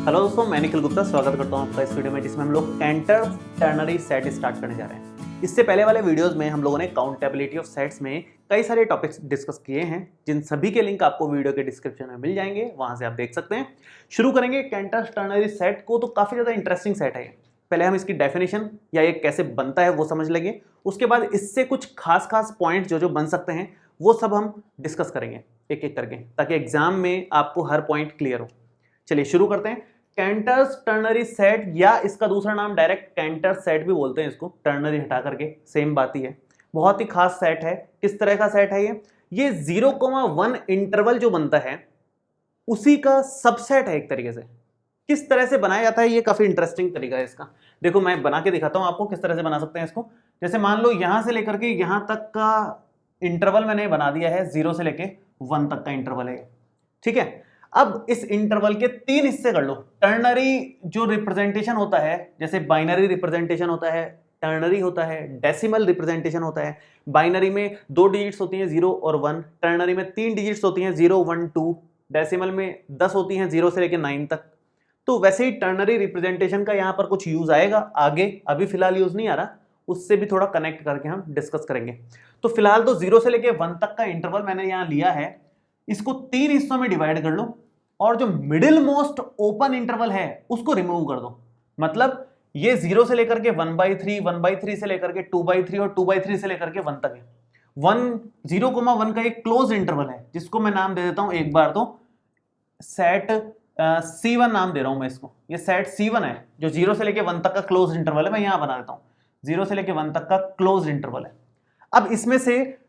Hello दोस्तों, मैं निखिल गुप्ता स्वागत करता हूं आपका इस वीडियो में जिसमें हम लोग कैंटर टर्नरी सेट स्टार्ट करने जा रहे हैं। इससे पहले वाले वीडियोस में हम लोगों ने काउंटेबिलिटी ऑफ सेट्स में कई सारे टॉपिक्स डिस्कस किए हैं, जिन सभी के लिंक आपको वीडियो के डिस्क्रिप्शन में मिल जाएंगे, वहां से आप देख सकते हैं। शुरू करेंगे कैंटर टर्नरी सेट को, तो काफी ज्यादा इंटरेस्टिंग सेट है। पहले हम इसकी डेफिनेशन या ये कैसे बनता है वो समझ लेंगे, उसके बाद इससे कुछ खास पॉइंट जो बन सकते हैं वो सब हम डिस्कस करेंगे एक एक करके, ताकि एग्जाम में आपको हर पॉइंट क्लियर हो। चलिए शुरू करते हैं। कैंटर्स टर्नरी सेट, या इसका दूसरा नाम डायरेक्ट कैंटर सेट भी बोलते हैं इसको, टर्नरी हटा करके, सेम बात ही है। बहुत ही खास सेट है। किस तरह का सेट है ये 0,1 इंटरवल जो बनता है उसी का सबसेट है एक तरीके से। किस तरह से बनाया जाता है ये काफी इंटरेस्टिंग तरीका है इसका। देखो मैं बना के दिखाता हूं आपको किस तरह से बना सकते हैं इसको। जैसे मान लो यहां से लेकर के यहां तक का इंटरवल मैंने बना दिया है, 0 से लेके 1 तक का इंटरवल है, ठीक है। अब इस इंटरवल के 3 हिस्से कर लो। टर्नरी जो रिप्रेजेंटेशन होता है, जैसे बाइनरी रिप्रेजेंटेशन होता है, टर्नरी होता है, डेसिमल रिप्रेजेंटेशन होता है। बाइनरी में 2 डिजिट्स होती हैं 0 और 1, टर्नरी में 3 डिजिट्स होती हैं 0, 1, 2, डेसिमल में 10 होती हैं 0 से लेकर 9 तक। तो वैसे ही टर्नरी रिप्रेजेंटेशन का यहाँ पर कुछ यूज आएगा आगे, अभी फिलहाल यूज नहीं आ रहा, उससे भी थोड़ा कनेक्ट करके हम डिस्कस करेंगे। तो फिलहाल तो 0 से लेकर 1 तक का इंटरवल मैंने यहाँ लिया है, इसको 3 हिस्सों में डिवाइड कर लो और जो मिडिल मोस्ट ओपन इंटरवल है उसको रिमूव कर दो। मतलब ये 0 से लेकर के 1/3, 1/3 से लेकर के 2/3 और 2/3 से लेकर के 1 तक है। 0,1 का एक क्लोज इंटरवल है, जिसको मैं नाम दे देता हूं एक बार तो सेट C1 नाम दे रहा हूं मैं इसको। ये सेट C1 है जो 0 से लेकर 1 तक का क्लोज इंटरवल है। मैं यहां बना देता हूं 0 से लेकर 1 तक का क्लोज इंटरवल है। अब इसमें से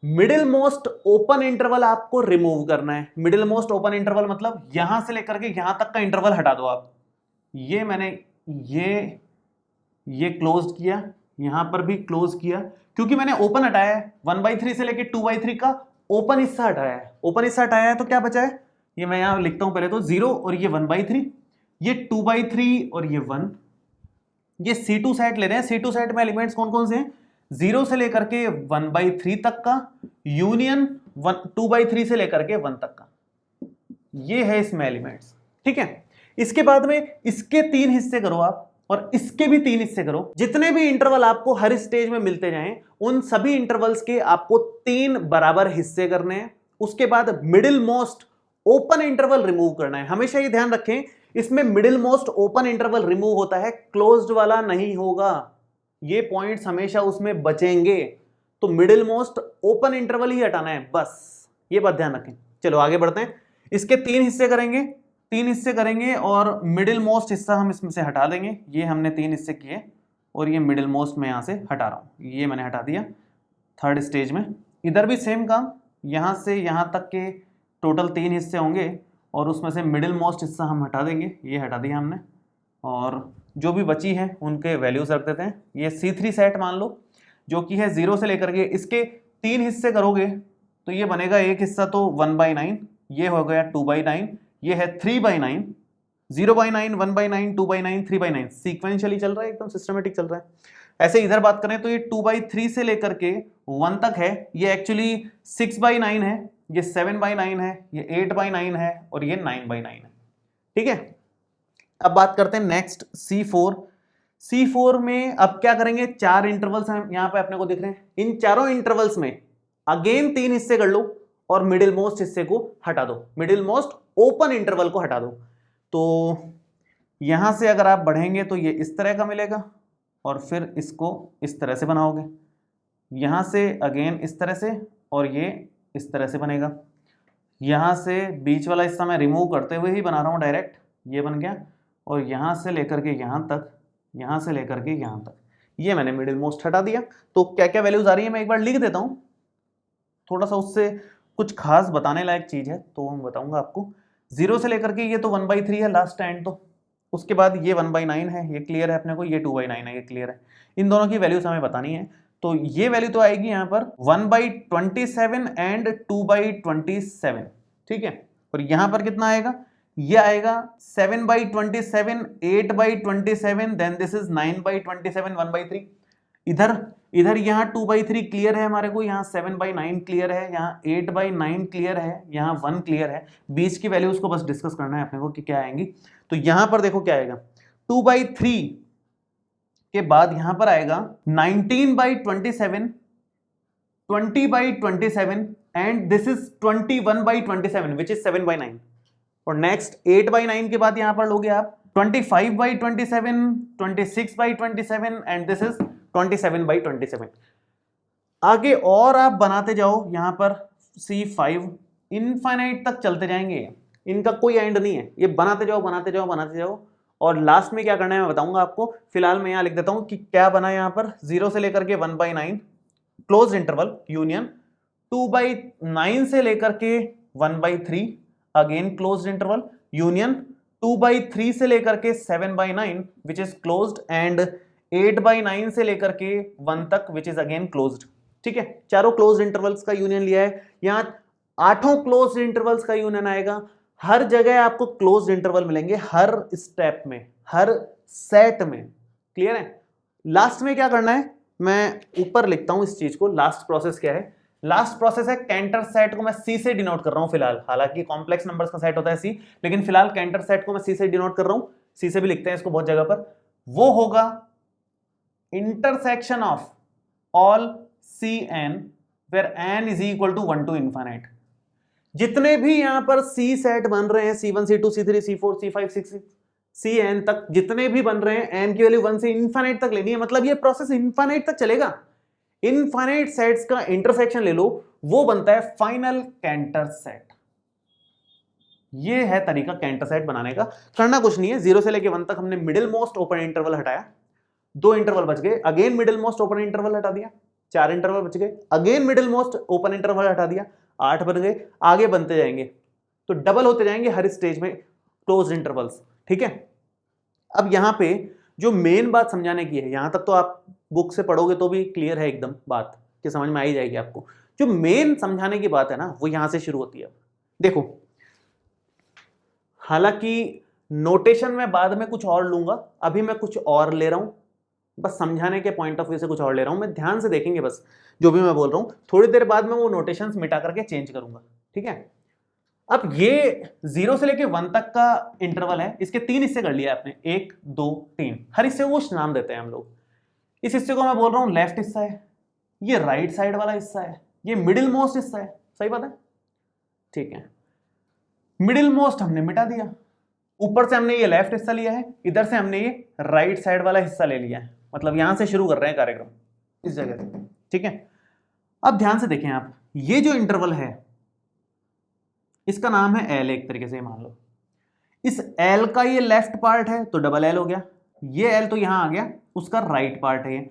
मिडिल मोस्ट ओपन इंटरवल आपको रिमूव करना है। मिडिल मोस्ट ओपन इंटरवल मतलब यहां से लेकर के यहां तक का इंटरवल हटा दो आप। ये मैंने ये क्लोज किया, यहां पर भी क्लोज किया, क्योंकि मैंने ओपन हटाया है। 1/3 से लेकर 2/3 का ओपन हिस्सा हटाया है। ओपन हिस्सा हटाया है तो क्या बचा है, ये मैं यहां लिखता हूं पहले तो 0 और ये 1/3, ये 2/3 और ये 1। ये C2 सेट ले रहे हैं। C2 सेट में एलिमेंट्स कौन कौन से हैं, 0 से लेकर के 1/3 तक का, यूनियन 2/3 से लेकर के 1 तक का, ये है इसमें एलिमेंट्स, ठीक है। इसके बाद में इसके 3 हिस्से करो आप और इसके भी 3 हिस्से करो। जितने भी इंटरवल आपको हर स्टेज में मिलते जाएं, उन सभी इंटरवल्स के आपको 3 बराबर हिस्से करने हैं। उसके बाद middle most open interval remove करना है। हमेशा ये ध्यान रखें, इसमें middle most open interval remove होता है, क्लोज्ड वाला नहीं होगा। ये पॉइंट्स हमेशा उसमें बचेंगे, तो मिडिल मोस्ट ओपन इंटरवल ही हटाना है, बस ये बात ध्यान रखें। चलो आगे बढ़ते हैं। इसके 3 हिस्से करेंगे, 3 हिस्से करेंगे और मिडिल मोस्ट हिस्सा हम इसमें से हटा देंगे। ये हमने 3 हिस्से किए और ये मिडिल मोस्ट मैं यहां से हटा रहा हूं, ये मैंने हटा दिया। थर्ड स्टेज में इधर भी सेम काम, यहां से यहां तक के टोटल 3 हिस्से होंगे और उसमें से मिडिल मोस्ट हिस्सा हम हटा देंगे, ये हटा दिया हमने। और जो भी बची है उनके वैल्यूज रख देते हैं। ये C3 सेट मान लो, जो कि है 0 से लेकर के, इसके 3 हिस्से करोगे तो ये बनेगा, एक हिस्सा तो 1/9, ये हो गया 2/9, ये है 3/9, 0/9, 1/9, 2/9, 3/9, सीक्वेंशियली चल रहा है, एकदम सिस्टमेटिक चल रहा है। ऐसे इधर बात करें तो ये 2/3 से लेकर के 1 तक है, ये एक्चुअली 6/9 है, ये 7/9 है, ये 8/9 है और ये 9/9 है, ठीक है। अब बात करते हैं नेक्स्ट C4 में अब क्या करेंगे, 4 इंटरवल्स हैं यहां पे अपने को दिख रहे हैं। इन चारों इंटरवल्स में अगेन 3 हिस्से कर लो और मिडिल मोस्ट हिस्से को हटा दो, मिडिल मोस्ट ओपन इंटरवल को हटा दो। तो यहां से अगर आप बढ़ेंगे तो ये इस तरह का मिलेगा और फिर इसको इस तरह से बनाओगे, यहां से अगेन इस तरह से और ये इस तरह से बनेगा। यहां से बीच वाला हिस्सा मैं रिमूव करते हुए ही बना रहा हूं डायरेक्ट, ये बन गया। और यहां से लेकर के यहां तक, यहां से लेकर के यहां तक, ये मैंने मिडिल मोस्ट हटा दिया। तो क्या क्या वैल्यूज आ रही है मैं एक बार लिख देता हूं, थोड़ा सा उससे कुछ खास बताने लायक चीज है तो मैं बताऊंगा आपको। 0 से लेकर के ये तो 1/3 है लास्ट एंड, तो उसके बाद ये 1/9 है, ये क्लियर है अपने को, ये 2/9 है, ये क्लियर है। इन दोनों की वैल्यूज हमें बतानी है, तो ये वैल्यू तो आएगी यहाँ पर 1/27 एंड 2/27, ठीक है। और यहाँ पर कितना आएगा, ये आएगा 7/27, 8/27, देन दिस इज 9/27, 1/3। इधर इधर यहाँ 2/3 क्लियर है हमारे को, यहाँ 7/9 क्लियर है, यहाँ 8/9 क्लियर है, यहाँ 1 क्लियर है। बीच की वैल्यूज को बस डिस्कस करना है अपने को कि क्या आएंगी। तो यहाँ पर देखो क्या आएगा, 2/3 के बाद यहाँ पर आएगा 19/27, 20/27 and this is 21/27 which is 7/9। और नेक्स्ट 8/9 के बाद यहां पर लोगे आप 25/27, 26/27 एंड दिस इज 27/27। आगे और आप बनाते जाओ, यहां पर C5 इनफाइनाइट तक चलते जाएंगे, इनका कोई एंड नहीं है, ये बनाते जाओ बनाते जाओ बनाते जाओ। और लास्ट में क्या करना है मैं बताऊंगा आपको, फिलहाल मैं यहां लिख देता हूं कि क्या बना यहां पर 0 से लेकर के 1/9 क्लोज इंटरवल यूनियन, 2/9 से लेकर के 1/3 अगेन क्लोज्ड इंटरवल यूनियन, 2/3 से लेकर के 7/9 विच इज क्लोज्ड एंड 8/9 से लेकर के 1 तक विच इज अगेन क्लोज्ड। ठीक है, चारों क्लोज्ड इंटरवल्स का यूनियन लिया है। यहां 8 क्लोज्ड इंटरवल्स का यूनियन आएगा। हर जगह आपको क्लोज्ड इंटरवल मिलेंगे, हर स्टेप में, हर सेट में। क्लियर है? लास्ट में क्या करना है मैं ऊपर लिखता हूं इस चीज को, लास्ट प्रोसेस क्या है। लास्ट प्रोसेस है कैंटर सेट को मैं सी से डिनोट कर रहा हूं फिलहाल, हालांकि कॉम्प्लेक्स नंबर्स का सेट होता है सी, लेकिन फिलहाल कैंटर सेट को मैं सी से डिनोट कर रहा हूं, सी से भी लिखते हैं इसको बहुत जगह पर। वो होगा intersection of all C N where N is equal to 1 to infinite. जितने भी यहां पर सी सेट बन रहे हैं, C1 C2 C3 C4 C5 C6 CN तक जितने भी बन रहे हैं, एन की वैल्यू 1 से इनफाइनाइट तक लेनी है, मतलब ये प्रोसेस इनफाइनाइट तक चलेगा। इनफाइनाइट सेट्स का इंटरसेक्शन ले लो, वो बनता है फाइनल कैंटर सेट। ये है तरीका कैंटर सेट बनाने का। करना कुछ नहीं है, 0 से लेके 1 तक हमने मिडिल मोस्ट ओपन इंटरवल हटाया, 2 इंटरवल बच गए, again middle most open interval हटा दिया, 4 इंटरवल बच गए, again middle most open interval हटा दिया, 8 बन गए, आगे बनते जाएंगे। तो डबल होते जाएंगे हर स्टेज में क्लोज इंटरवल्स। ठीक है, अब यहां पे जो मेन बात समझाने की है, यहां तक तो आप बुक से पढ़ोगे तो भी क्लियर है एकदम, बात कि समझ में आ ही जाएगी आपको। जो मेन समझाने की बात है ना, वो यहां से शुरू होती है। देखो, हालांकि नोटेशन में बाद में कुछ और लूंगा, अभी मैं कुछ और ले रहा हूं, बस समझाने के पॉइंट ऑफ व्यू से कुछ और ले रहा हूं। मैं ध्यान से देखेंगे बस जो भी मैं बोल रहा हूं, थोड़ी देर बाद में वो नोटेशंस मिटा करके चेंज करूंगा। ठीक है, अब ये 0 से लेके 1 तक का इंटरवल है, इसके 3 हिस्से कर लिया आपने, 1 2 3, हर हिस्से को कुछ नाम देते हैं हम लोग। इस हिस्से को मैं बोल रहा हूं लेफ्ट हिस्सा है, ये राइट साइड वाला हिस्सा है, ये मिडिल मोस्ट हिस्सा है। सही बात है? ठीक है, मिडिल मोस्ट हमने मिटा दिया, ऊपर से हमने ये लेफ्ट हिस्सा लिया है, इधर से हमने ये राइट साइड वाला हिस्सा ले लिया है, मतलब यहां से शुरू कर रहे हैं कार्यक्रम इस जगह से। ठीक है, अब ध्यान से देखें आप, ये जो इंटरवल है इसका नाम है एल, एक तरीके से मान लो। इस एल का ये लेफ्ट पार्ट है तो डबल एल हो गया, ये एल तो यहां आ गया, उसका राइट पार्ट है। ये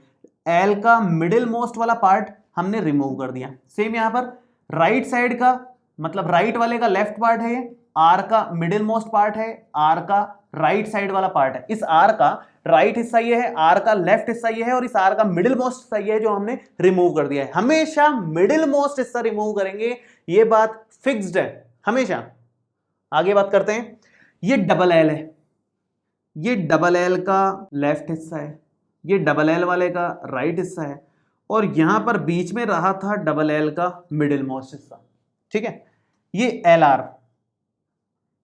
एल का मिडिल मोस्ट वाला पार्ट हमने रिमूव कर दिया। सेम यहां पर राइट साइड का, मतलब राइट वाले का लेफ्ट पार्ट है, ये आर का मिडिल मोस्ट पार्ट है, आर का राइट साइड वाला पार्ट है। इस आर का राइट हिस्सा ये है, आर का लेफ्ट हिस्सा ये है, और इस आर का मिडिल मोस्ट हिस्सा ये है जो हमने रिमूव कर दिया है। हमेशा मिडिल मोस्ट हिस्सा रिमूव करेंगे, ये बात फिक्स्ड है हमेशा। आगे बात करते हैं, ये डबल एल है, ये डबल एल का लेफ्ट हिस्सा है, ये डबल एल वाले का राइट हिस्सा है, और यहां पर बीच में रहा था डबल एल का मिडिल मोस्ट हिस्सा। ठीक है, ये एल आर,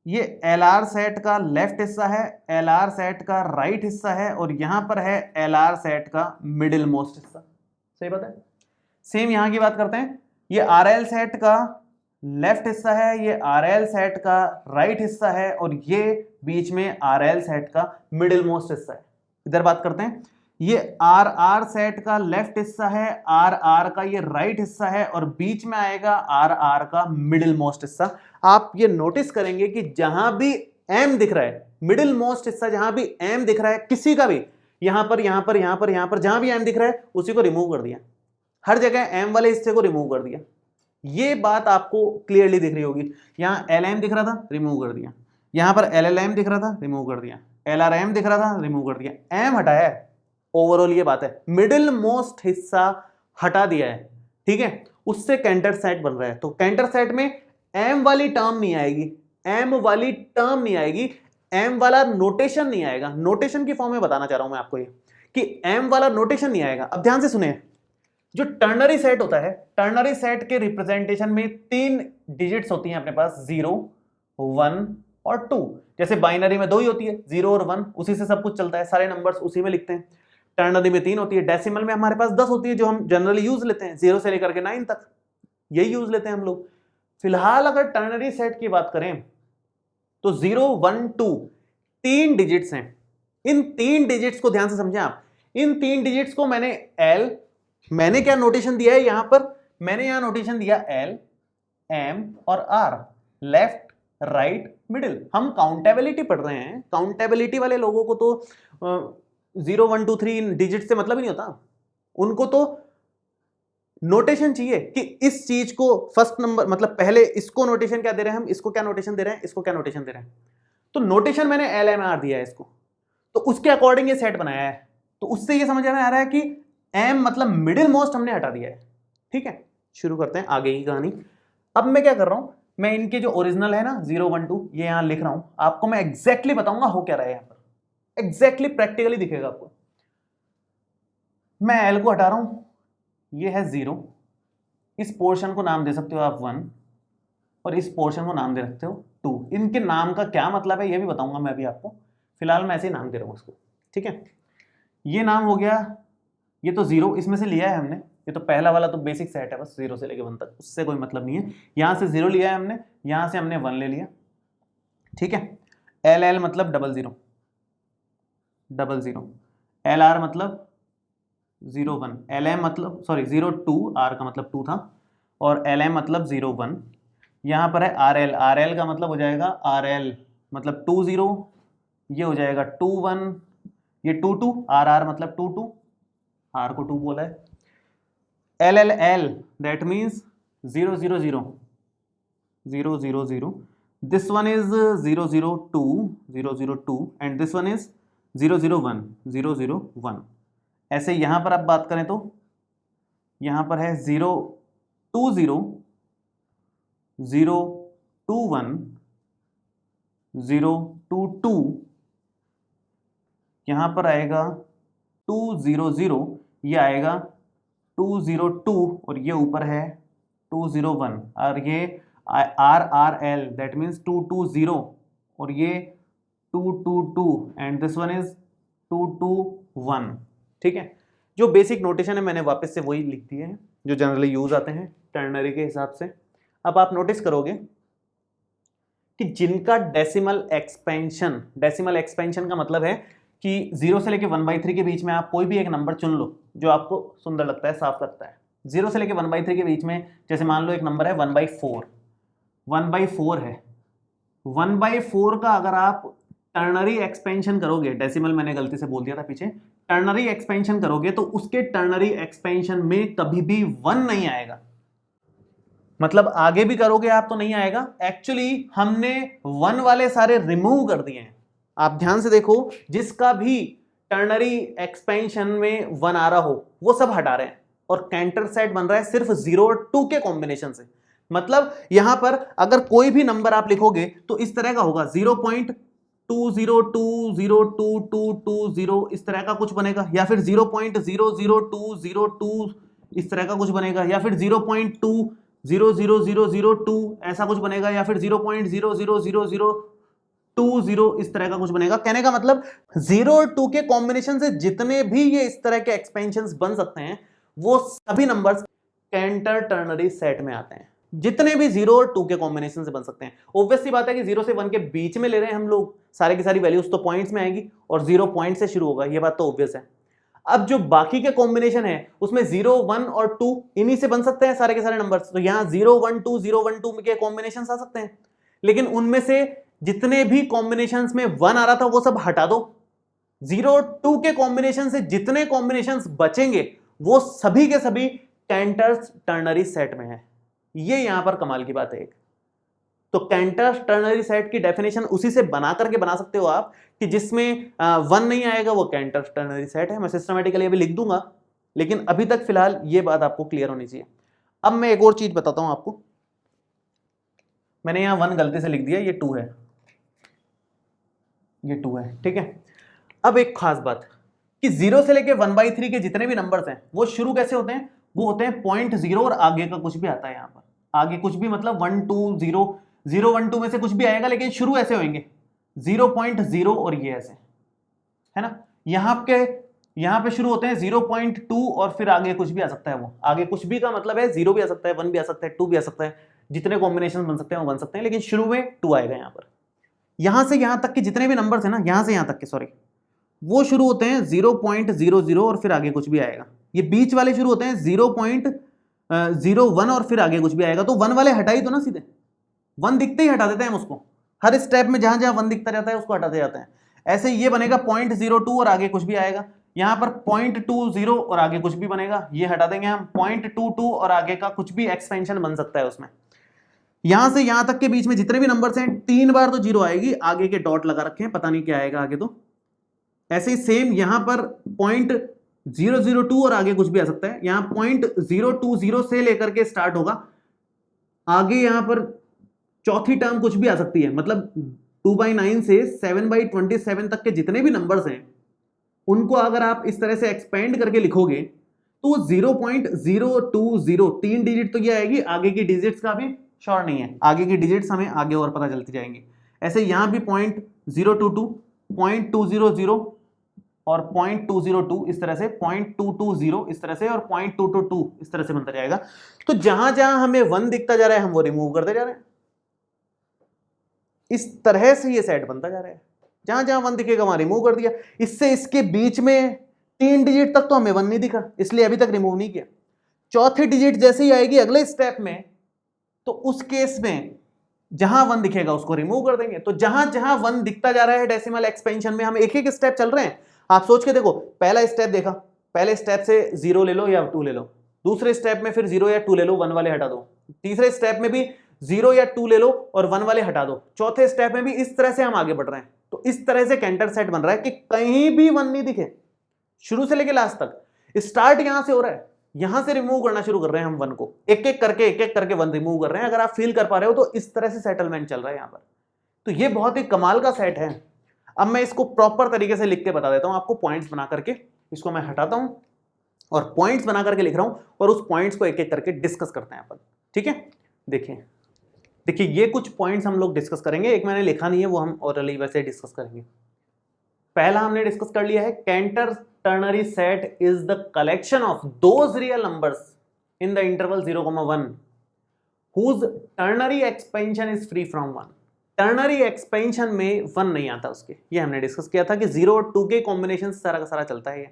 ये एल आर सेट का लेफ्ट हिस्सा है, एल आर सेट का राइट हिस्सा है, और यहां पर है एल आर सेट का मिडिल मोस्ट हिस्सा। सही बात है? सेम यहां की बात करते हैं, ये आर एल सेट का लेफ्ट हिस्सा है, ये आर एल सेट का राइट हिस्सा है, और ये बीच में आर एल सेट का मिडिल मोस्ट हिस्सा है। इधर बात करते हैं, ये आर आर सेट का लेफ्ट हिस्सा है, आर आर का ये राइट हिस्सा है, और बीच में आएगा आर आर का मिडिल मोस्ट हिस्सा। आप ये नोटिस करेंगे कि जहां भी एम दिख रहा है, मिडिल मोस्ट हिस्सा जहां भी एम दिख रहा है किसी का भी, यहां पर यहां पर यहां पर यहां पर जहां भी एम दिख रहा है उसी को रिमूव कर दिया, हर जगह एम वाले हिस्से को रिमूव कर दिया। ये बात आपको क्लियरली दिख रही होगी। यहां एल एम दिख रहा था, रिमूव कर दिया, यहां पर एल एल एम दिख रहा था, रिमूव कर दिया, एल आर एम दिख रहा था, रिमूव कर दिया, एम हटाया है। ओवरऑल ये बात है, मिडिल मोस्ट हिस्सा हटा दिया है। ठीक है, उससे कैंटर सेट बन रहा है। तो कैंटर सेट में एम वाली टर्म नहीं आएगी, एम वाली टर्म नहीं आएगी, एम वाला नोटेशन नहीं आएगा। नोटेशन की फॉर्म में बताना चाह रहा हूं मैं आपको ये, कि m वाला नोटेशन नहीं आएगा। अब ध्यान से सुने, जो टर्नरी सेट होता है, टर्नरी सेट के रिप्रेजेंटेशन में 3 डिजिट्स होती हैं अपने पास, 0, 1 और 2। जैसे बाइनरी में 2 ही होती है, 0 और 1, उसी से सब कुछ चलता है, सारे नंबर्स उसी में लिखते हैं। टर्नरी में 3 होती है, डेसिमल में हमारे पास 10 होती है, जो हम जनरली यूज लेते हैं, 0 से लेकर के 9 तक, यही यूज लेते हैं हम लोग। फिलहाल अगर टर्नरी सेट की बात करें तो 0, 1, 2 3 डिजिट्स हैं। इन 3 डिजिट्स को ध्यान से समझें आप। इन 3 डिजिट्स को मैंने क्या नोटेशन दिया है यहां पर, मैंने यहां नोटेशन दिया L, M और R, लेफ्ट, राइट, मिडिल। हम काउंटेबिलिटी पढ़ रहे हैं, काउंटेबिलिटी वाले लोगों को तो 0, 1, 2, 3 डिजिट से मतलब ही नहीं होता, उनको तो नोटेशन चाहिए कि इस चीज को फर्स्ट नंबर, मतलब पहले इसको नोटेशन क्या दे रहे हैं हम, इसको क्या नोटेशन दे रहे हैं, इसको क्या नोटेशन दे रहे हैं। तो नोटेशन मैंने LMR दिया है इसको, तो उसके अकॉर्डिंग ये सेट बनाया है। तो उससे ये समझ में आ रहा है कि M मतलब मिडिल मोस्ट हमने हटा दिया है। ठीक है, शुरू करते हैं आगे की कहानी। अब मैं क्या कर रहा हूं, मैं इनके जो ओरिजिनल है ना 0, 1, 2 ये यहां लिख रहा हूं, आपको मैं एग्जैक्टली बताऊंगा हो क्या रहा है यहां पर, एग्जैक्टली प्रैक्टिकली दिखेगा आपको। मैं L को हटा रहा हूं, ये है 0, इस पोर्शन को नाम दे सकते हो आप 1 और इस पोर्शन को नाम दे सकते हो 2। इनके नाम का क्या मतलब है ये भी बताऊंगा मैं अभी आपको, फिलहाल मैं ऐसे ही नाम दे रहा हूं इसको। ठीक है, ये नाम हो गया, ये तो 0 इसमें से लिया है हमने, ये तो पहला वाला तो बेसिक सेट है, बस 0 से लेके 1 तक, उससे कोई मतलब नहीं है। यहां से 0 लिया है हमने, यहां से हमने 1 ले लिया। ठीक है, LL मतलब 00, 00, LR मतलब 01, LM मतलब 02, R का मतलब 2 था, और LM मतलब 01। यहाँ पर है RL, RL का मतलब हो जाएगा RL मतलब 20, ये हो जाएगा 21, ये 22, RR मतलब 22, R को 2 बोला है। LLL that means 000, 000, this one is 002, 002 and this one is 001, 001। ऐसे यहां पर आप बात करें तो यहां पर है 020, 021, 022, यहां पर आएगा 200, ये आएगा 202 और ये ऊपर है 201, और ये RRL दैट मीन्स 220 और ये 222 एंड दिस वन इज 221। ठीक है, जो बेसिक नोटेशन है मैंने वापस से वही लिख दिए हैं जो जनरली यूज आते हैं टर्नरी के हिसाब से। अब आप नोटिस करोगे कि जिनका डेसिमल एक्सपेंशन का मतलब है कि 0 से लेके 1/3 के बीच में आप कोई भी एक नंबर चुन लो जो आपको सुंदर लगता है, साफ लगता है। 0 से लेके 1/3 के बीच में जैसे मान लो एक नंबर है 1/4, 1/4 है। 1/4 का अगर आप टर्नरी एक्सपेंशन करोगे, डेसिमल मैंने गलती से बोल दिया था पीछे, टर्नरी एक्सपेंशन करोगे तो उसके टर्नरी एक्सपेंशन में कभी भी 1 नहीं आएगा। मतलब आगे भी करोगे आप तो नहीं आएगा। एक्चुअली हमने 1 वाले सारे रिमूव कर दिए हैं। आप ध्यान से देखो, जिसका भी टर्नरी एक्सपेंशन में 1 आ रहा हो वो सब हटा रहे हैं और कैंटर सेट बन रहा है सिर्फ 0 और 2 के कॉम्बिनेशन से। मतलब यहां पर अगर कोई भी नंबर आप लिखोगे तो इस तरह का होगा 0.2020220 इस तरह का कुछ बनेगा, या फिर 0.00202 इस तरह का कुछ बनेगा, या फिर 0.2000002 ऐसा कुछ बनेगा, या फिर 0.0000020 इस तरह का कुछ बनेगा। कहने का मतलब 0 और 2 के कॉम्बिनेशन से जितने भी ये इस तरह के एक्सपेंशंस बन सकते हैं वो सभी नंबर्स कैंटर टर्नरी सेट में आते हैं। जितने भी 0 और 2 के कॉम्बिनेशन से बन सकते हैं। ऑब्वियस सी बात है कि 0 से 1 के बीच में ले रहे हैं हम लोग, सारे की सारी वैल्यूज तो पॉइंट्स में आएगी और 0 पॉइंट से शुरू होगा, ये बात तो ऑब्वियस है। अब जो बाकी के कॉम्बिनेशन है उसमें 0, 1 और 2 इन्हीं से बन सकते हैं सारे के सारे नंबर्स। तो यहां 0, 1, 2, 0, 1, 2 के कॉम्बिनेशन आ सकते हैं, लेकिन उनमें से जितने भी कॉम्बिनेशंस में 1 आ रहा था वो सब हटा दो। 0 और 2 के कॉम्बिनेशन से जितने कॉम्बिनेशंस बचेंगे वो सभी के सभी कैंटर्स टर्नरी सेट में है। ये यहां पर कमाल की बात है एक। तो कैंटर टर्नरी सेट की डेफिनेशन उसी से बना करके बना सकते हो आप कि जिसमें 1 नहीं आएगा वो कैंटर टर्नरी सेट है। मैं सिस्टमेटिकली अभी लिख दूंगा, लेकिन अभी तक फिलहाल ये बात आपको क्लियर होनी चाहिए। अब मैं एक और चीज बताता हूं आपको। मैंने यहां 1 गलती से लिख दिया, ये 2 है, ये 2 है। ठीक है, अब एक खास बात, कि 0 से लेके 1/3 के जितने भी नंबर्स हैं वो शुरू कैसे होते हैं, वो होते हैं 0.0 और आगे का कुछ भी आता है। यहाँ पर आगे कुछ भी मतलब 1 2 0 0 1 2 में से कुछ भी आएगा, लेकिन शुरू ऐसे होंगे 0.0 और ये ऐसे, है ना। यहाँ पे शुरू होते हैं 0.2 और फिर आगे कुछ भी आ सकता है। वो आगे कुछ भी का मतलब है 0 भी आ सकता है, 1 भी आ सकता है, 2 भी आ सकता है, जितने कॉम्बिनेशन बन सकते हैं वो बन सकते हैं, लेकिन शुरू में 2 आएगा। यहाँ पर यहां से यहां तक के जितने भी नंबर्स हैं ना, यहां से यहां तक के सॉरी, वो शुरू होते हैं 0.00 और फिर आगे कुछ भी आएगा। ये बीच वाले शुरू होते हैं 0.01 और फिर आगे कुछ भी आएगा। तो 1 वाले हटाई तो ना, सीधे 1 दिखते ही हटा देते हैं हम उसको। हर स्टेप में जहां जहां 1 दिखता जाता है उसको हटाते जाते हैं। ऐसे ये बनेगा 0.02 और आगे कुछ भी आएगा। यहां पर 0.20 और आगे कुछ भी बनेगा, ये हटा देंगे हम। 0.22 और आगे का कुछ भी एक्सपेंशन बन सकता है उसमें। यहां से यहां तक के बीच में जितने भी नंबर्स हैं 3 बार तो 0 आएगी, आगे के डॉट लगा रखे हैं, पता नहीं क्या आएगा आगे। तो ऐसे ही सेम यहां पर 0.002 और आगे कुछ भी आ सकता है। यहां 0.020 से लेकर के स्टार्ट होगा, आगे यहां पर चौथी टर्म कुछ भी आ सकती है। मतलब 2/9 से 7/27 तक के जितने भी नंबर्स हैं उनको अगर आप इस तरह से एक्सपेंड करके लिखोगे तो 0.020 3 डिजिट तो ये आएगी, आगे की डिजिट्स का भी श्योर नहीं है, आगे की डिजिट्स हमें आगे और पता चलती जाएंगी। ऐसे यहां भी 0.022 0.200 और 0.202 इस तरह से, 0.220 इस तरह से और 0.222 इस तरह से बनता जाएगा। तो जहां जहां हमें 1 दिखता जा रहा है हम वो रिमूव करते जा रहे हैं। इस तरह से ये सेट बनता जा रहा है, जहां जहां 1 दिखेगा वहां रिमूव कर दिया। इससे इसके बीच में 3 डिजिट तक तो हमें 1 नहीं दिखा, इसलिए अभी तक रिमूव नहीं किया। चौथी डिजिट जैसे ही आएगी अगले स्टेप में, तो उस केस में जहां 1 दिखेगा उसको रिमूव कर देंगे। तो जहां जहां 1 दिखता जा रहा है डेसिमल एक्सपेंशन में, हम एक एक स्टेप चल रहे हैं। आप सोच के देखो, पहला स्टेप देखा, पहले स्टेप से 0 ले लो या 2 ले लो, दूसरे स्टेप में फिर 0 या 2 ले लो, 1 वाले हटा दो, तीसरे स्टेप में भी 0 या 2 ले लो और 1 वाले हटा दो, चौथे स्टेप में भी इस तरह से हम आगे बढ़ रहे हैं। तो इस तरह से कैंटर सेट बन रहा है कि कहीं भी 1 नहीं दिखे, शुरू से लेकर लास्ट तक। स्टार्ट यहां से हो रहा है, यहां से रिमूव करना शुरू कर रहे हैं हम 1 को, एक एक करके 1 रिमूव कर रहे हैं। अगर आप फील कर पा रहे हो तो इस तरह से सेटलमेंट चल रहा है यहां पर। तो ये बहुत ही कमाल का सेट है। अब मैं इसको प्रॉपर तरीके से लिख के बता देता हूं आपको, पॉइंट्स बना करके। इसको मैं हटाता हूं और पॉइंट्स बना करके लिख रहा हूं, और उस पॉइंट्स को एक एक करके डिस्कस करते हैं अपन, ठीक है। देखिए ये कुछ पॉइंट्स हम लोग डिस्कस करेंगे, एक मैंने लिखा नहीं है, वो हम ओरली वैसे डिस्कस करेंगे। पहला हमने डिस्कस कर लिया है, canter ternary set is the collection of those real numbers in the interval 0,1 whose ternary expansion is free from 1। ternary expansion में 1 नहीं आता उसके, ये हमने डिस्कस किया था कि 0 और 2 के कॉम्बिनेशन सारा का सारा चलता है ये।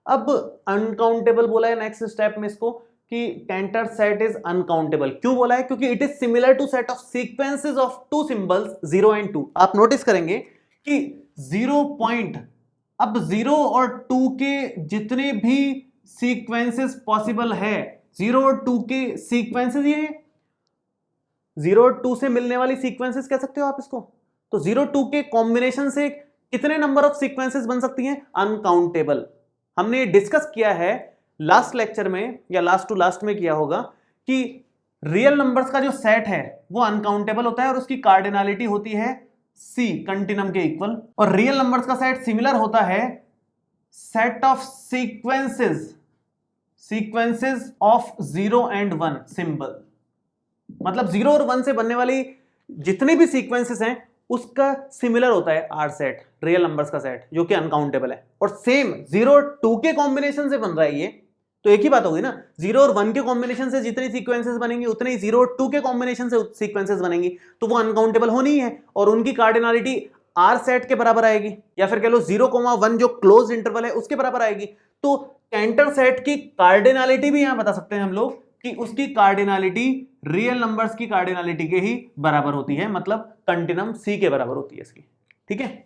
अब अनकाउंटेबल बोला है नेक्स्ट स्टेप में इसको, कि कैंटर सेट इज अनकाउंटेबल। क्यों बोला है? क्योंकि it is similar to set of sequences of 2 symbols 0 and 2। आप नोटिस करेंगे कि 0 पॉइंट, अब 0 और 2 के जितने भी सीक्वेंसेस पॉसिबल है, 0 और 2 के सीक्वेंसेस, ये 0 और 2 से मिलने वाली सीक्वेंसेस कह सकते हो आप इसको। तो 0 2 के कॉम्बिनेशन से कितने नंबर ऑफ सीक्वेंसेस बन सकती हैं? अनकाउंटेबल। हमने डिस्कस किया है लास्ट लेक्चर में या लास्ट टू लास्ट में किया होगा कि रियल नंबर्स का जो सेट है वो अनकाउंटेबल होता है और उसकी कार्डिनलिटी होती है C कंटिन्यूम के इक्वल, और रियल नंबर्स का सेट सिमिलर होता है set of sequences of 0 and 1 symbol. मतलब 0 और 1 से बनने वाली जितने भी सीक्वेंसेस हैं उसका सिमिलर होता है R सेट, रियल नंबर्स का सेट, जो कि अनकाउंटेबल है। और सेम 0 और 2 के कॉम्बिनेशन से बन रहा है ये, तो एक ही बात होगी ना, 0 और 1 के कॉम्बिनेशन से जितनी सीक्वेंसेस बनेंगी उतने ही 0 और 2 के कॉम्बिनेशन से सीक्वेंसेस बनेंगी, तो वो अनकाउंटेबल होनी ही है और उनकी कार्डिनलिटी R सेट के बराबर आएगी, या फिर कह लो 0,1 जो क्लोज इंटरवल है उसके बराबर आएगी। तो कैंटर सेट की कार्डिनलिटी भी यहां बता सकते हैं हम लोग कि उसकी कार्डिनलिटी रियल नंबर्स की कार्डिनलिटी के ही बराबर होती है, मतलब कंटिन्यूम C के बराबर होती है इसकी, ठीक है।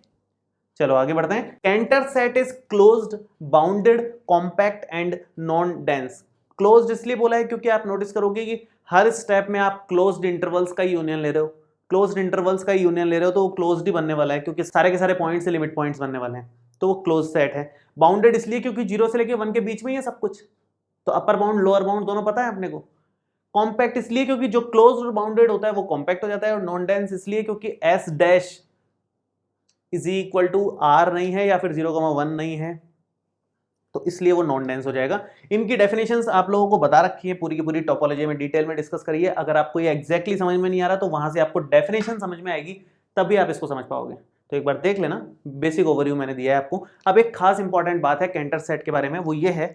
चलो आगे बढ़ते हैं। Cantor set is closed, bounded, compact and non dense. Closed इसलिए बोला है क्योंकि आप नोटिस करोगे कि हर स्टेप में आप क्लोज्ड इंटरवल्स का यूनियन ले रहे हो, क्लोज्ड इंटरवल्स का यूनियन ले रहे हो, तो वो क्लोज्ड ही बनने वाला है क्योंकि सारे के सारे पॉइंट्स से लिमिट पॉइंट्स बनने वाले हैं, तो वो क्लोज सेट है। बाउंडेड इसलिए क्योंकि 0 से लेकर 1 के बीच में ही है सब कुछ, तो अपर बाउंड लोअर बाउंड दोनों पता है अपने को। कॉम्पैक्ट इसलिए क्योंकि जो क्लोज्ड और बाउंडेड होता है वो कॉम्पैक्ट हो जाता है, और नॉन डेंस इसलिए क्योंकि S dash is equal to R नहीं है या फिर 0,1 नहीं है, तो इसलिए वो नॉन डेंस हो जाएगा। इनकी डेफिनेशंस आप लोगों को बता रखी है पूरी की पूरी, टोपोलॉजी में डिटेल में डिस्कस करिए। अगर आपको ये एग्जैक्टली समझ में नहीं आ रहा तो वहां से आपको डेफिनेशन समझ में आएगी, तभी आप इसको समझ पाओगे। तो एक बार देख लेना, बेसिक ओवरव्यू मैंने दिया है आपको। अब एक खास इंपॉर्टेंट बात है कैंटर सेट के बारे में, वो ये है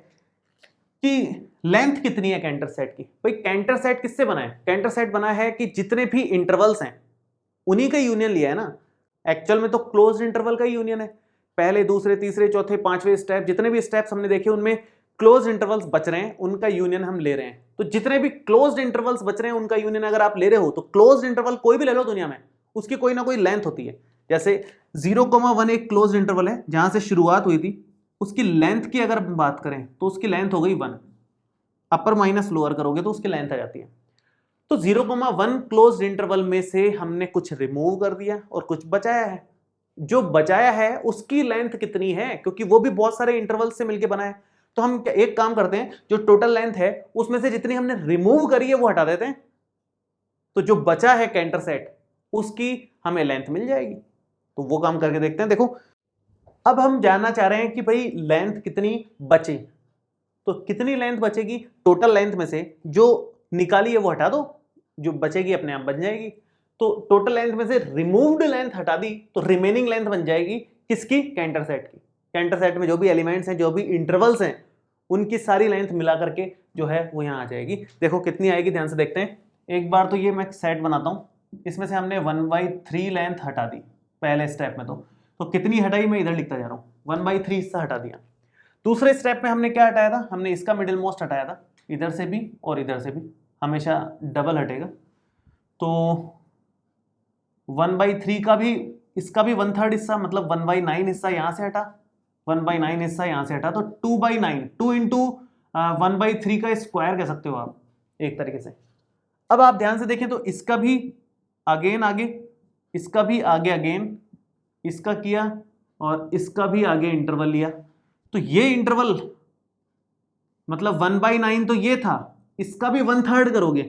कि लेंथ कितनी है कैंटर सेट की। भाई कैंटर सेट किससे बना है? कैंटर सेट बना है कि जितने भी इंटरवल्स हैं उन्हीं का यूनियन लिया है ना। एक्चुअल में तो क्लोज्ड इंटरवल का ही यूनियन है। पहले, दूसरे, तीसरे, चौथे, पांचवें स्टेप, जितने भी स्टेप्स हमने देखे उनमें क्लोज्ड इंटरवल्स बच रहे हैं, उनका यूनियन हम ले रहे हैं। तो जितने भी क्लोज्ड इंटरवल्स बच रहे हैं उनका यूनियन अगर आप ले रहे हो, तो क्लोज्ड इंटरवल कोई भी ले लो दुनिया में, उसकी कोई ना कोई लेंथ होती है। जैसे 0,1 एक क्लोज्ड इंटरवल है जहां से शुरुआत हुई थी, उसकी लेंथ की अगर बात करें तो उसकी लेंथ हो गई 1। अपर माइनस लोअर करोगे तो उसकी लेंथ आ जाती है। तो 0,1 क्लोज्ड इंटरवल में से हमने कुछ रिमूव कर दिया और कुछ बचाया है। जो बचाया है उसकी लेंथ कितनी है, क्योंकि वो भी बहुत सारे इंटरवल से मिलकर बना है। तो हम एक काम करते हैं, जो टोटल लेंथ है उसमें से जितनी हमने रिमूव करी है वो हटा देते हैं, तो जो बचा है कैंटर सेट उसकी हमें लेंथ मिल जाएगी। तो वो काम करके देखते हैं। देखो अब हम जानना चाह रहे हैं कि भाई लेंथ कितनी बचे, तो कितनी लेंथ बचेगी टोटल लेंथ में से, जो निकाली है वो हटा दो, जो बचेगी अपने आप बन जाएगी। तो टोटल लेंथ में से रिमूव्ड लेंथ हटा दी तो रिमेनिंग लेंथ बन जाएगी किसकी? कैंटर सेट की। कैंटर सेट में जो भी एलिमेंट्स हैं, जो भी इंटरवल्स हैं, उनकी सारी लेंथ मिला करके जो है वो यहाँ आ जाएगी। देखो कितनी आएगी, ध्यान से देखते हैं। एक बार तो ये मैं सेट बनाता हूँ, इसमें से हमने 1/3 लेंथ हटा दी पहले स्टेप में। तो कितनी हटाई मैं इधर लिखता जा रहा हूँ, 1/3 हिस्सा हटा दिया। दूसरे स्टेप में हमने क्या हटाया था? हमने इसका मिडिल मोस्ट हटाया था, इधर से भी और इधर से भी, हमेशा डबल हटेगा। तो 1/3 का भी, इसका भी 1/3 हिस्सा, मतलब 1/9 हिस्सा यहाँ से हटा, 1/9 हिस्सा यहाँ से हटा। तो 2/9, 2 इंटू 1/3 का स्क्वायर कह सकते हो आप एक तरीके से। अब आप ध्यान से देखें तो इसका भी अगेन आगे, इसका भी आगे अगेन, इसका किया और इसका भी आगे इंटरवल लिया। तो ये इंटरवल मतलब 1/9 तो ये था, इसका भी 1/3 करोगे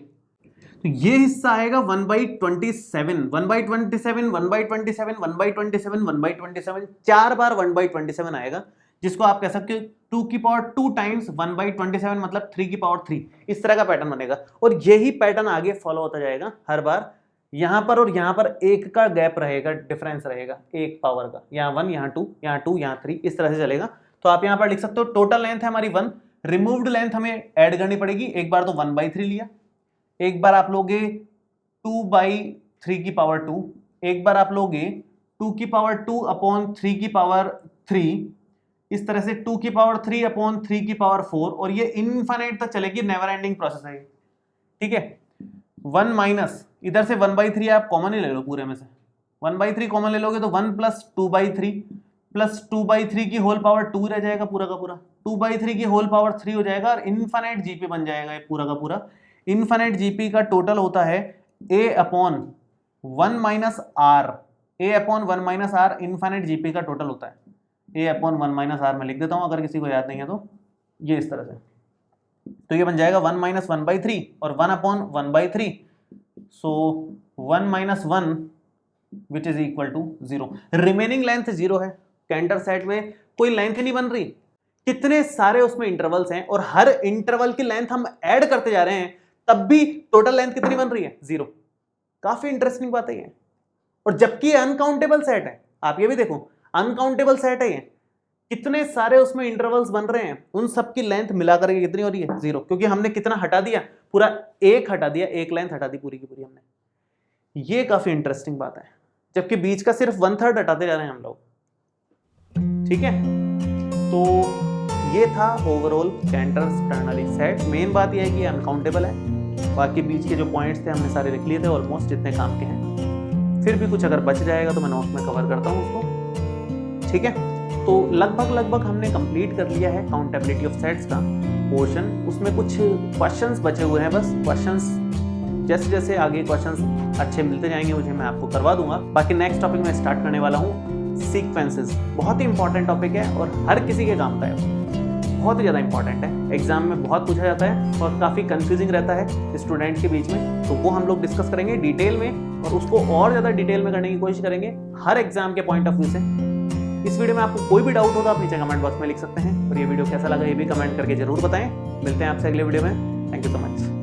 तो ये हिस्सा आएगा 1/27, 1/27, 1/27, 1/27, 1/27, 4 बार 1/27 आएगा, जिसको आप कह सकते हो 2 की पावर 2 टाइम्स 1/27 मतलब 3 की पावर 3। इस तरह का पैटर्न बनेगा और यही पैटर्न आगे फॉलो होता जाएगा हर बार। यहां पर और यहां पर 1 का गैप रहेगा, डिफरेंस रहेगा 1 पावर का, यहाँ 1, यहाँ 2, यहाँ 2, यहाँ 3, इस तरह से चलेगा। तो आप यहां पर लिख सकते हो टोटल लेंथ है हमारी 1, रिमूव्ड लेंथ हमें ऐड करनी पड़ेगी। एक बार तो 1/3 लिया, एक बार आप लोगे 2/3 की पावर 2, एक बार आप लोगे 2 की पावर 2 अपॉन 3 की पावर 3, इस तरह से 2 की पावर 3 अपॉन 3 की पावर 4, और ये इनफाइनाइट तक चलेगी, नेवर एंडिंग प्रोसेस है। ठीक है, 1 माइनस इधर से 1/3 आप कॉमन ही ले लो, पूरे में से 1/3 कॉमन ले लोगे तो 1 प्लस 2/3 प्लस 2/3 की होल पावर 2 रह जाएगा, पूरा का पूरा 2/3 की होल पावर 3 हो जाएगा और इनफाइनाइट जीपी बन जाएगा ये पूरा का पूरा। इनफाइनाइट जीपी का टोटल होता है a upon 1 minus R, a upon 1 minus R infinite GP का टोटल होता है। a अपॉन 1 माइनस आर मैं लिख देता हूं अगर किसी को याद नहीं है तो, ये इस तरह से। तो ये बन जाएगा 1 माइनस 1/3 और 1 upon 1/3, so 1 minus 1 which is equal to 0। Remaining length 0 है। कैंटर सेट में कोई लेंथ नहीं बन रही, कितने सारे उसमें इंटरवल्स हैं और हर इंटरवल की लेंथ हम ऐड करते जा रहे हैं, तब भी टोटल लेंथ कितनी बन रही है? 0। काफी इंटरेस्टिंग बात है ये। और जबकि अनकाउंटेबल सेट है, आप ये भी देखो अनकाउंटेबल सेट है ये, कितने सारे उसमें इंटरवल्स बन रहे हैं, उन सब की लेंथ मिलाकर के कितनी हो रही है? 0, क्योंकि हमने कितना हटा दिया? पूरा 1 हटा दिया, 1 लेंथ हटा दी पूरी की पूरी हमने। ये काफी इंटरेस्टिंग बात है, जबकि बीच का सिर्फ 1/3 हटाते जा रहे हैं हम लोग। ठीक है, तो ये था overall Cantor ternary set. Main बात यह है कि अनकाउंटेबल है, बाकी बीच के जो पॉइंट्स थे हमने सारे लिख लिए थे ऑलमोस्ट जितने काम के हैं। फिर भी कुछ अगर बच जाएगा तो मैं नोट्स में कवर करता हूँ उसको। ठीक है, तो लगभग हमने कंप्लीट कर लिया है काउंटेबिलिटी ऑफ सेट्स का पोर्शन। उसमें कुछ क्वेश्चंस बचे हुए हैं, बस क्वेश्चंस जैसे जैसे आगे क्वेश्चंस अच्छे मिलते जाएंगे मुझे, मैं आपको करवा दूंगा। बाकी नेक्स्ट टॉपिक में स्टार्ट करने वाला हूँ सीक्वेंसेस। बहुत ही इंपॉर्टेंट टॉपिक है और हर किसी के काम का है, बहुत ही ज़्यादा इंपॉर्टेंट है, एग्जाम में बहुत पूछा जाता है और काफ़ी कंफ्यूजिंग रहता है स्टूडेंट के बीच में। तो वो हम लोग डिस्कस करेंगे डिटेल में और उसको और ज़्यादा डिटेल में करने की कोशिश करेंगे हर एग्जाम के पॉइंट ऑफ व्यू से। इस वीडियो में आपको कोई भी डाउट हो तो आप नीचे कमेंट बॉक्स में लिख सकते हैं, और ये वीडियो कैसा लगा ये भी कमेंट करके जरूर बताएं। मिलते हैं आपसे अगले वीडियो में। Thank you so much.